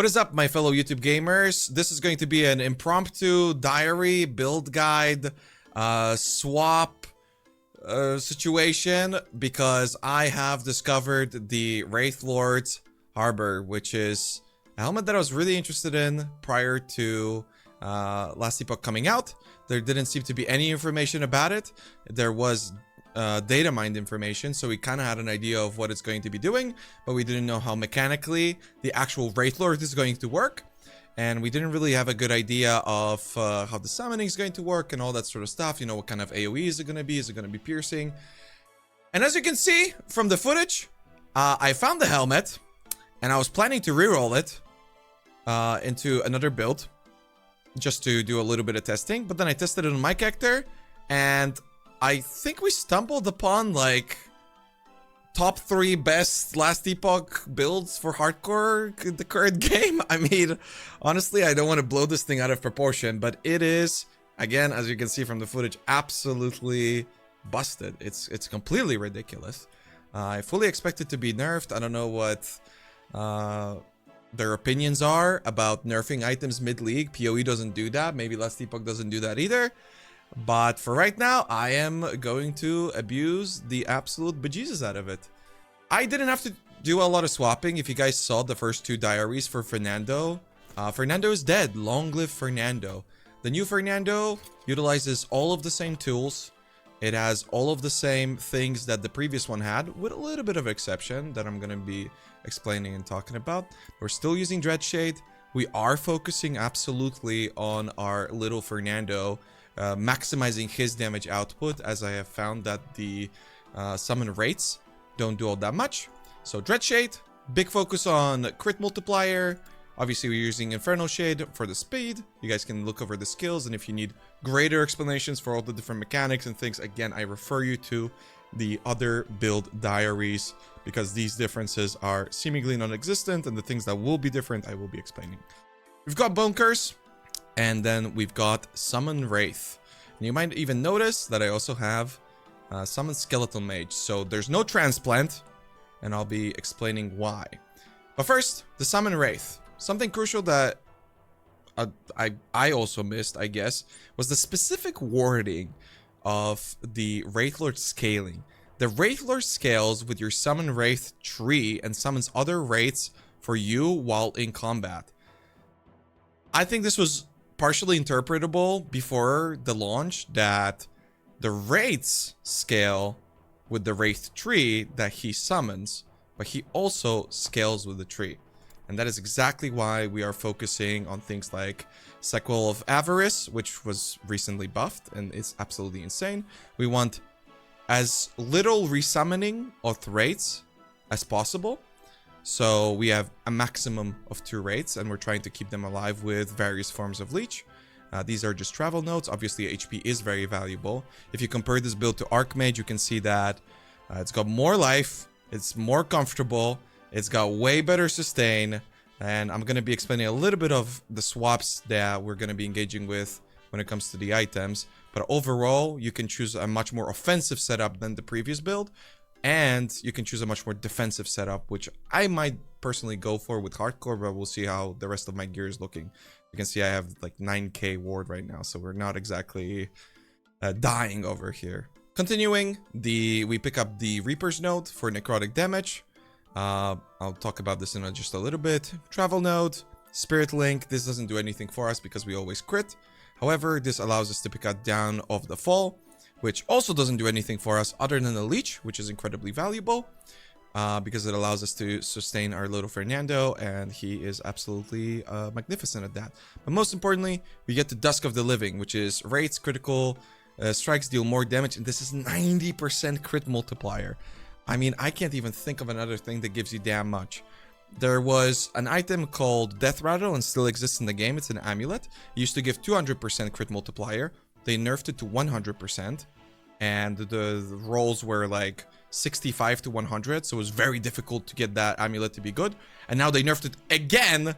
What is up, my fellow YouTube gamers? This is going to be an impromptu diary build guide swap situation because I have discovered the Wraithlord's Harbour, which is a helmet that I was really interested in prior to Last Epoch coming out. There didn't seem to be any information about it. There was data mined information, so we kind of had an idea of what it's going to be doing, but we didn't know how mechanically the actual Wraithlord is going to work, and we didn't really have a good idea of how the summoning is going to work and all that sort of stuff. You know, what kind of AoE is it going to be? Is it going to be piercing? And as you can see from the footage, I found the helmet, and I was planning to reroll it into another build just to do a little bit of testing, but then I tested it on my character, and I think we stumbled upon like top 3 best Last Epoch builds for hardcore in the current game. I mean, honestly, I don't want to blow this thing out of proportion, but it is, again, as you can see from the footage, absolutely busted. It's completely ridiculous. I fully expect it to be nerfed. I don't know what their opinions are about nerfing items mid-league. PoE doesn't do that. Maybe Last Epoch doesn't do that either. But for right now, I am going to abuse the absolute bejesus out of it. I didn't have to do a lot of swapping. If you guys saw the first 2 diaries for Fernando, Fernando is dead. Long live Fernando. The new Fernando utilizes all of the same tools. It has all of the same things that the previous one had, with a little bit of exception that I'm going to be explaining and talking about. We're still using Dreadshade. We are focusing absolutely on our little Fernando, maximizing his damage output, as I have found that the summon rates don't do all that much. So Dreadshade, big focus on crit multiplier. Obviously we're using Inferno Shade for the speed. You guys can look over the skills, and if you need greater explanations for all the different mechanics and things, again, I refer you to the other build diaries, because these differences are seemingly non-existent, and the things that will be different I will be explaining. We've got Bone Curse, and then we've got Summon Wraith. And you might even notice that I also have Summon Skeleton Mage. So there's no transplant, and I'll be explaining why. But first, the Summon Wraith. Something crucial that I also missed, I guess, was the specific wording of the Wraithlord scaling. The Wraithlord scales with your Summon Wraith tree and summons other Wraiths for you while in combat. I think this was partially interpretable before the launch, that the Wraiths scale with the Wraith tree that he summons, but he also scales with the tree. And that is exactly why we are focusing on things like Sequel of Avarice, which was recently buffed and is absolutely insane. We want as little resummoning of Wraiths as possible. So we have a maximum of 2 Wraiths, and we're trying to keep them alive with various forms of leech. These are just travel notes. Obviously, HP is very valuable. If you compare this build to Archmage, you can see that it's got more life, it's more comfortable, it's got way better sustain, and I'm going to be explaining a little bit of the swaps that we're going to be engaging with when it comes to the items. But overall, you can choose a much more offensive setup than the previous build, and you can choose a much more defensive setup, which I might personally go for with hardcore, but we'll see how the rest of my gear is looking. You can see I have like 9k ward right now, so we're not exactly dying over here. Continuing, we pick up the Reaper's Note for necrotic damage. I'll talk about this in just a little bit. Travel Node, Spirit Link. This doesn't do anything for us because we always crit. However, this allows us to pick up Down of the Fall, which also doesn't do anything for us other than a leech, which is incredibly valuable because it allows us to sustain our little Fernando, and he is absolutely magnificent at that. But most importantly, we get the Dusk of the Living, which is Wraiths, critical strikes deal more damage, and this is 90% crit multiplier. I mean, I can't even think of another thing that gives you damn much. There was an item called Death Rattle and still exists in the game. It's an amulet. It used to give 200% crit multiplier. They nerfed it to 100%. And the rolls were like 65 to 100. So it was very difficult to get that amulet to be good. And now they nerfed it again,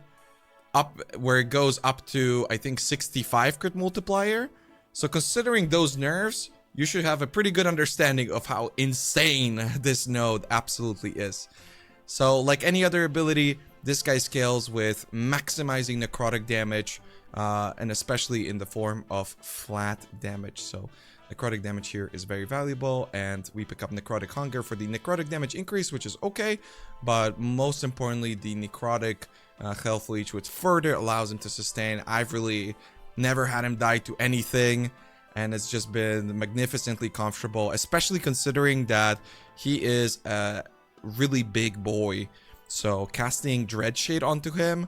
up where it goes up to, I think, 65 crit multiplier. So considering those nerfs, you should have a pretty good understanding of how insane this node absolutely is. So like any other ability, This guy scales with maximizing necrotic damage, and especially in the form of flat damage. So necrotic damage here is very valuable, and we pick up necrotic hunger for the necrotic damage increase, which is okay, but most importantly the necrotic health leech, which further allows him to sustain. I've really never had him die to anything, and it's just been magnificently comfortable, especially considering that he is a really big boy. So casting Dreadshade onto him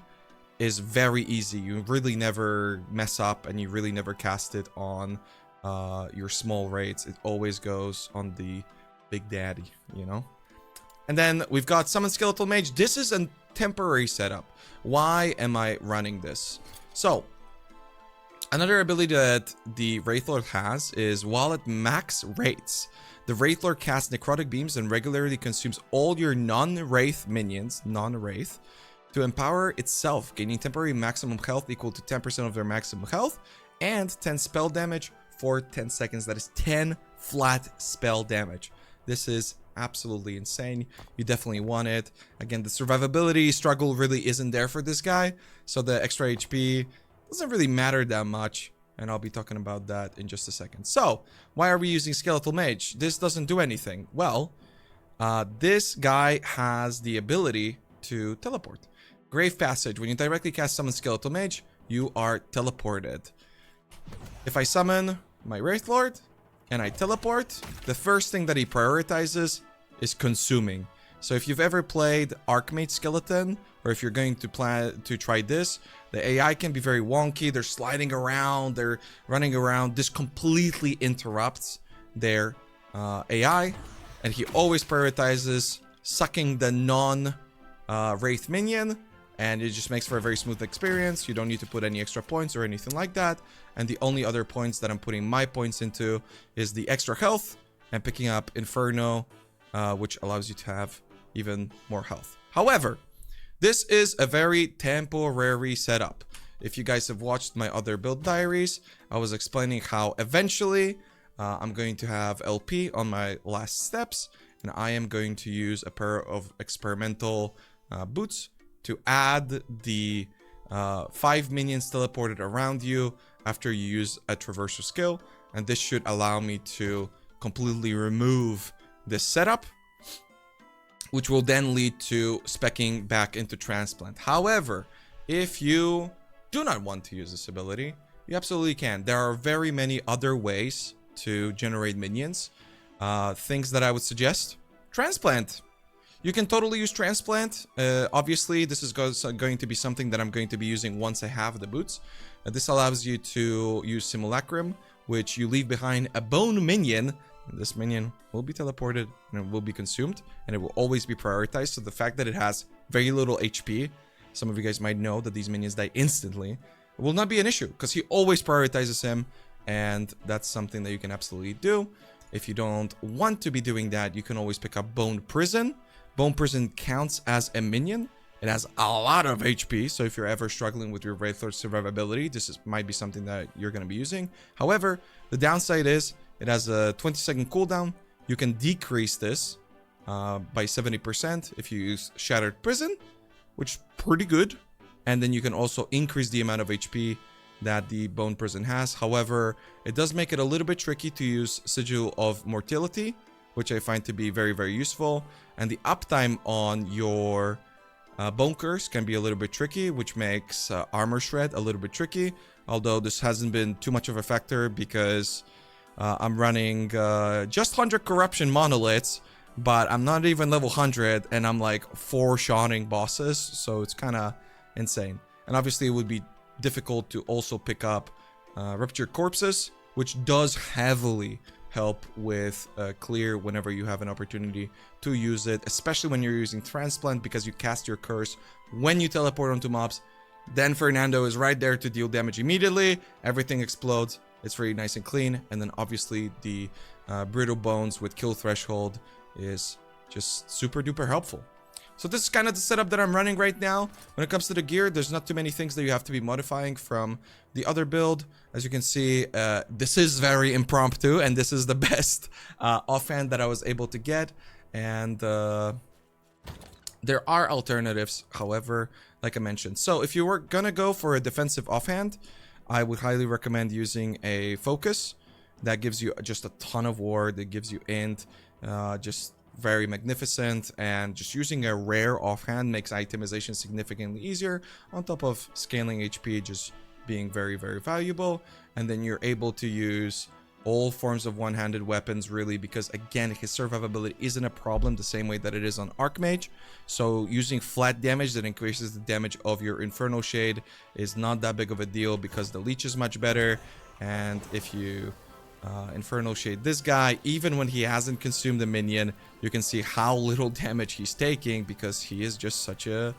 is very easy. You really never mess up, and you really never cast it on your small raids. It always goes on the big daddy, you know. And then we've got Summon Skeletal Mage. This is a temporary setup. Why am I running this? So another ability that the Wraithlord has is while at max rates, the Wraithlord casts necrotic beams and regularly consumes all your non-wraith minions, to empower itself, gaining temporary maximum health equal to 10% of their maximum health and 10 spell damage for 10 seconds. That is 10 flat spell damage. This is absolutely insane. You definitely want it. Again, the survivability struggle really isn't there for this guy, so the extra HP doesn't really matter that much, and I'll be talking about that in just a second. So why are we using Skeletal Mage? This doesn't do anything. Well, this guy has the ability to teleport. Grave Passage. When you directly cast Summon Skeletal Mage, you are teleported. If I summon my Wraithlord and I teleport, the first thing that he prioritizes is consuming. So if you've ever played Archmage Skeleton, or if you're going to plan to try this, the AI can be very wonky. They're sliding around, they're running around. This completely interrupts their AI, and he always prioritizes sucking the non-Wraith minion, and it just makes for a very smooth experience. You don't need to put any extra points or anything like that. And the only other points that I'm putting my points into is the extra health and picking up Inferno, which allows you to have even more health. However, this is a very temporary setup. If you guys have watched my other build diaries, I was explaining how eventually I'm going to have LP on my last steps, and I am going to use a pair of experimental boots to add the 5 minions teleported around you after you use a traversal skill, and this should allow me to completely remove this setup, which will then lead to speccing back into Transplant. However, if you do not want to use this ability, you absolutely can. There are very many other ways to generate minions. Things that I would suggest: Transplant. You can totally use Transplant. Obviously, this is going to be something that I'm going to be using once I have the boots. This allows you to use Simulacrum, which you leave behind a bone minion. This minion will be teleported and it will be consumed, and it will always be prioritized. So the fact that it has very little HP, some of you guys might know that these minions die instantly, it will not be an issue because he always prioritizes him, and that's something that you can absolutely do. If you don't want to be doing that, you can always pick up Bone Prison. Bone Prison counts as a minion. It has a lot of HP, so if you're ever struggling with your Wraithlord survivability, this might be something that you're going to be using. However, the downside is it has a 20-second cooldown. You can decrease this by 70% if you use Shattered Prison, which is pretty good. And then you can also increase the amount of HP that the Bone Prison has. However, it does make it a little bit tricky to use Sigil of Mortality, which I find to be very, very useful. And the uptime on your Bone Curse can be a little bit tricky, which makes Armor Shred a little bit tricky. Although this hasn't been too much of a factor because I'm running just 100 Corruption Monoliths, but I'm not even level 100, and I'm like 4-shotting bosses, so it's kind of insane. And obviously it would be difficult to also pick up Ruptured Corpses, which does heavily help with clear whenever you have an opportunity to use it, especially when you're using Transplant, because you cast your curse when you teleport onto mobs. Then Fernando is right there to deal damage immediately. Everything explodes. It's very nice and clean. And then obviously the Brittle Bones with Kill Threshold is just super duper helpful. So this is kind of the setup that I'm running right now. When it comes to the gear, there's not too many things that you have to be modifying from the other build. As you can see, this is very impromptu, and this is the best offhand that I was able to get. And There are alternatives, however, like I mentioned. So if you were gonna go for a defensive offhand, I would highly recommend using a focus. That gives you just a ton of ward. It gives you int, just very magnificent. And just using a rare offhand makes itemization significantly easier, on top of scaling HP just being very, very valuable. And then you're able to use all forms of one-handed weapons, really, because again, his survivability isn't a problem the same way that it is on Archmage. So using flat damage that increases the damage of your Infernal Shade is not that big of a deal, because the leech is much better. And if you Infernal Shade this guy, even when he hasn't consumed a minion, you can see how little damage he's taking, because he is just such a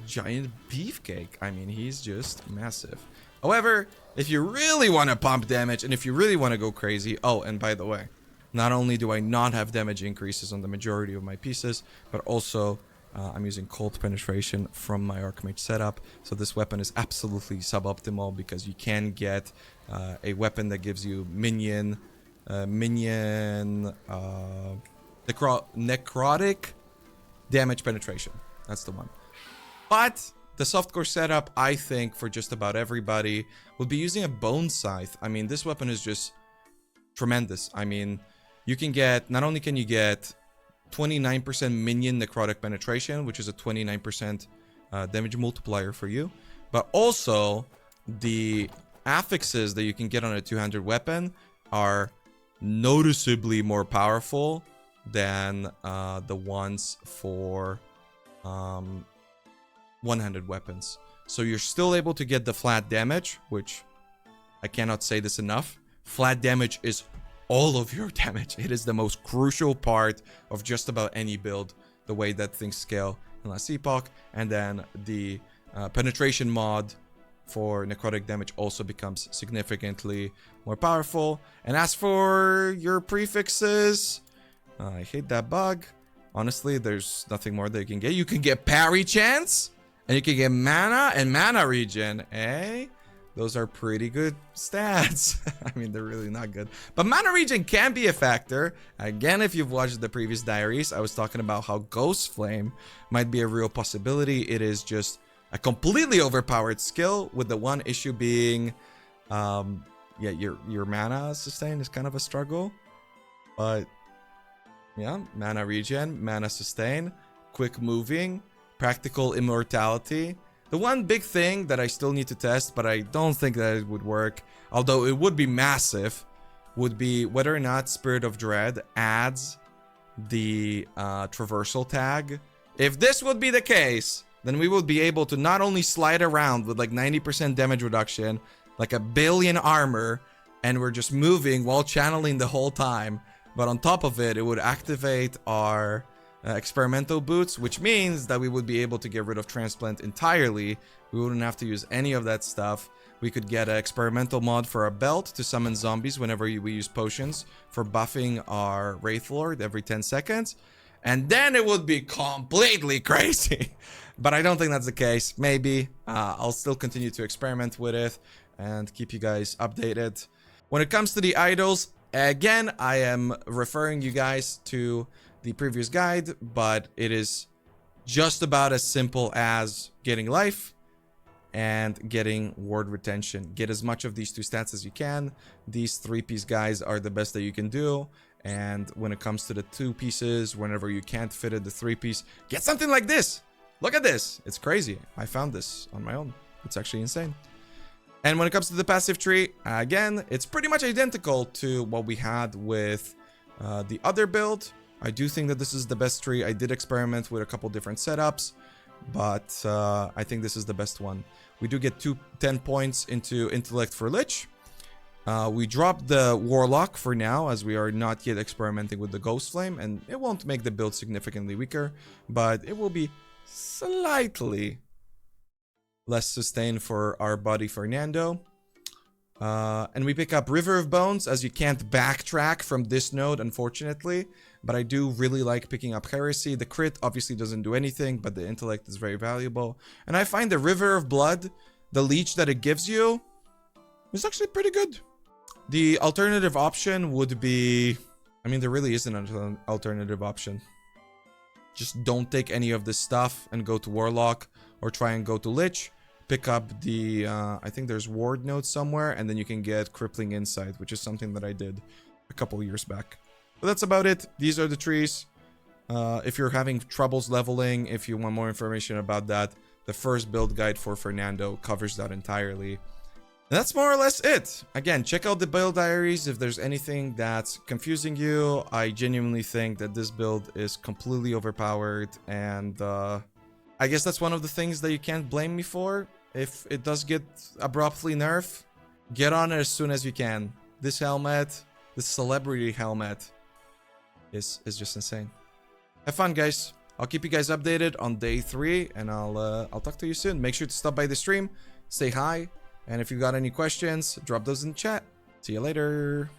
giant beefcake. I mean, he's just massive. However, if you really want to pump damage, and if you really want to go crazy... Oh, and by the way, not only do I not have damage increases on the majority of my pieces, but also I'm using Cold Penetration from my Archmage setup. So this weapon is absolutely suboptimal, because you can get a weapon that gives you necrotic damage penetration. That's the one. But the softcore setup, I think, for just about everybody, would be using a Bone Scythe. I mean, this weapon is just tremendous. I mean, you can get... Not only can you get 29% minion necrotic penetration, which is a 29% damage multiplier for you, but also the affixes that you can get on a two-handed weapon are noticeably more powerful than the ones for... one-handed weapons. So you're still able to get the flat damage, which I cannot say this enough. Flat damage is all of your damage. It is the most crucial part of just about any build, the way that things scale in last epoch. And then the penetration mod for necrotic damage also becomes significantly more powerful. And as for your prefixes, I hate that bug. Honestly, there's nothing more that you can get. You can get parry chance, and you can get mana and mana regen, eh? Those are pretty good stats. I mean, they're really not good. But mana regen can be a factor. Again, if you've watched the previous diaries, I was talking about how Ghost Flame might be a real possibility. It is just a completely overpowered skill, with the one issue being, yeah, your mana sustain is kind of a struggle. But yeah, mana regen, mana sustain, quick moving, practical immortality. The one big thing that I still need to test, but I don't think that it would work, although it would be massive, would be whether or not Spirit of Dread adds the traversal tag. If this would be the case, then we would be able to not only slide around with like 90% damage reduction, like a billion armor, and we're just moving while channeling the whole time, but on top of it, it would activate our experimental boots, which means that we would be able to get rid of transplant entirely. We wouldn't have to use any of that stuff. We could get an experimental mod for our belt to summon zombies whenever we use potions for buffing our Wraithlord every 10 seconds. And then it would be completely crazy. But I don't think that's the case. Maybe. I'll still continue to experiment with it and keep you guys updated. When it comes to the idols, again, I am referring you guys to the previous guide, but it is just about as simple as getting life and getting ward retention. Get as much of these two stats as you can. These 3-piece guys are the best that you can do. And when it comes to the 2 pieces, whenever you can't fit it, the 3-piece, get something like this. Look at this. It's crazy. I found this on my own. It's actually insane. And when it comes to the passive tree, again, it's pretty much identical to what we had with the other build. I do think that this is the best tree. I did experiment with a couple different setups, but I think this is the best one. We do get 10 points into Intellect for Lich. We dropped the Warlock for now, as we are not yet experimenting with the Ghost Flame, and it won't make the build significantly weaker, but it will be slightly less sustain for our buddy Fernando. And we pick up River of Bones, as you can't backtrack from this node, unfortunately. But I do really like picking up Heresy. The crit obviously doesn't do anything, but the intellect is very valuable. And I find the River of Blood, the leech that it gives you, is actually pretty good. The alternative option would be... I mean, there really isn't an alternative option. just don't take any of this stuff and go to Warlock, or try and go to Lich. Pick up the, I think there's Ward Note somewhere, and then you can get Crippling Insight, which is something that I did a couple years back. But that's about it. These are the trees. If you're having troubles leveling, if you want more information about that, the first build guide for Fernando covers that entirely. And that's more or less it. Again, check out the build diaries if there's anything that's confusing you. I genuinely think that this build is completely overpowered, and I guess that's one of the things that you can't blame me for. If it does get abruptly nerfed, get on it as soon as you can. This helmet, this celebrity helmet, is just insane. Have fun, guys. I'll keep you guys updated on day 3, and I'll talk to you soon. Make sure to stop by the stream, say hi, and if you got any questions, drop those in the chat. See you later.